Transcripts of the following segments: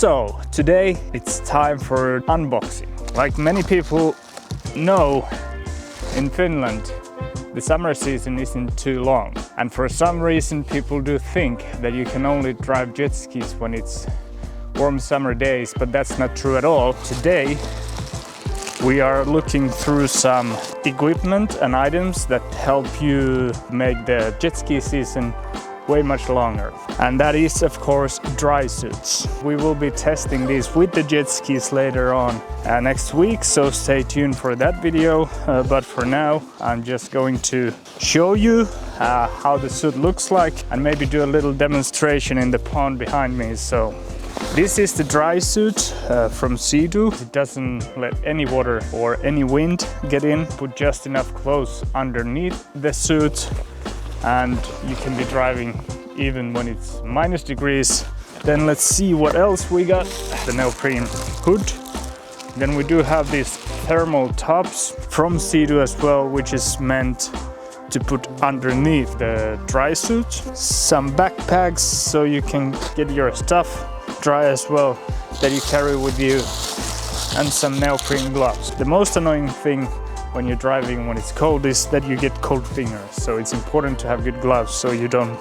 So today it's time for unboxing. Like many people know, in Finland the summer season isn't too long, and for some reason people do think that you can only drive jet skis when it's warm summer days, but that's not true at all. Today we are looking through some equipment and items that help you make the jet ski season way much longer. And that is, of course, dry suits. We will be testing these with the jet skis later on next week, so stay tuned for that video. But for now, I'm just going to show you how the suit looks like and maybe do a little demonstration in the pond behind me. So this is the dry suit from SEADOO. It doesn't let any water or any wind get in. Put just enough clothes underneath the suit and you can be driving even when it's -degrees. Then let's see what else we got. The neoprene hood. Then we do have these thermal tops from SEADOO as well, which is meant to put underneath the dry suit. Some backpacks so you can get your stuff dry as well that you carry with you, and some neoprene gloves. The most annoying thing when you're driving when it's cold is that you get cold fingers, so it's important to have good gloves so you don't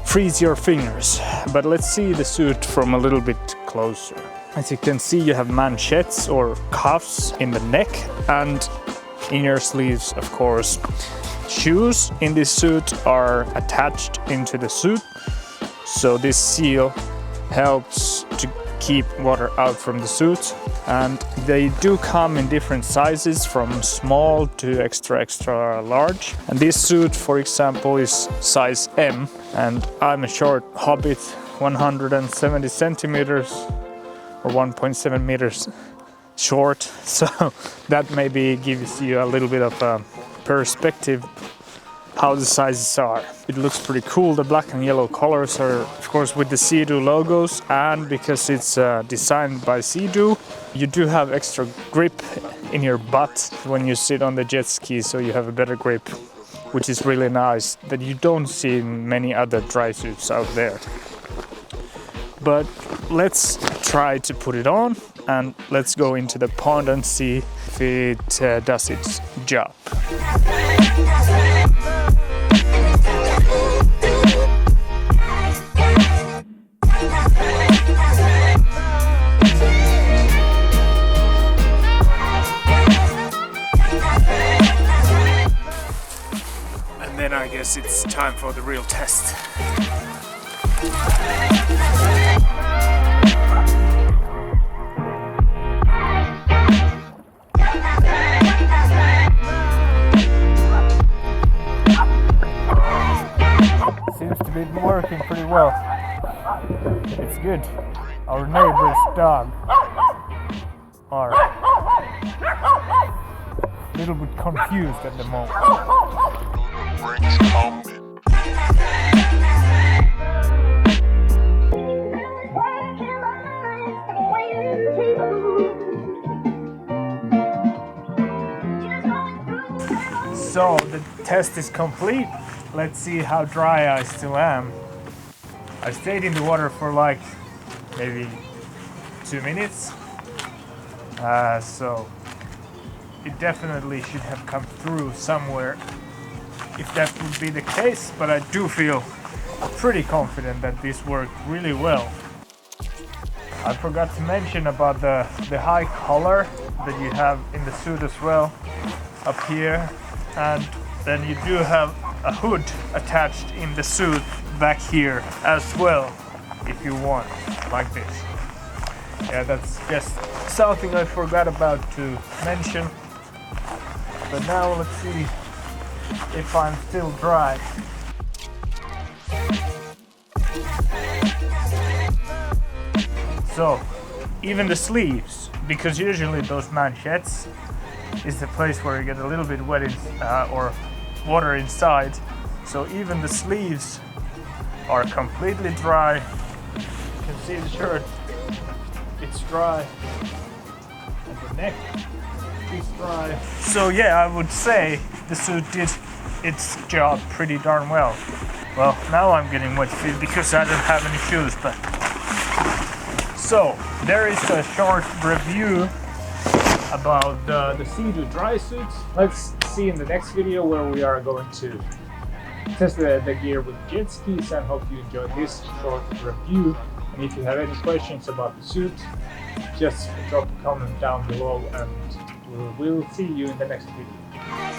freeze your fingers. But let's see the suit from a little bit closer. As you can see, you have manchettes or cuffs in the neck and inner sleeves, of course. Shoes in this suit are attached into the suit, so this seal helps to keep water out from the suit. And they do come in different sizes, from small to extra large. And this suit, for example, is size M, and I'm a short hobbit, 170 centimeters or 1.7 meters short, so that maybe gives you a little bit of a perspective how the sizes are. It looks pretty cool. The black and yellow colors are, of course, with the SEADOO logos, and because it's designed by SEADOO, you do have extra grip in your butt when you sit on the jet ski, so you have a better grip, which is really nice, that you don't see in many other dry suits out there. But let's try to put it on, and let's go into the pond and see if it does its job. And then I guess it's time for the real test. Seems to be working pretty well. It's good. Our neighbor's dog are a little bit confused at the moment. So the test is complete. Let's see how dry I still am. I stayed in the water for like maybe 2 minutes. So it definitely should have come through somewhere if that would be the case, but I do feel pretty confident that this worked really well. I forgot to mention about the high collar that you have in the suit as well, up here, and then you do have a hood attached in the suit back here as well, if you want, like this. Yeah, that's just something I forgot about to mention. But now let's see if I'm still dry. So, even the sleeves, because usually those manchettes is the place where you get a little bit wet or water inside. So even the sleeves are completely dry. You can see the shirt, it's dry, and the neck is dry. So yeah, I would say the suit did its job pretty darn well. Well, now I'm getting wet feet because I don't have any shoes, but So there is a short review about the SEADOO Dryssuit. Let's see in the next video where we are going to test the gear with jet skis, and hope you enjoyed this short review. And if you have any questions about the suit, just drop a comment down below and we will see you in the next video.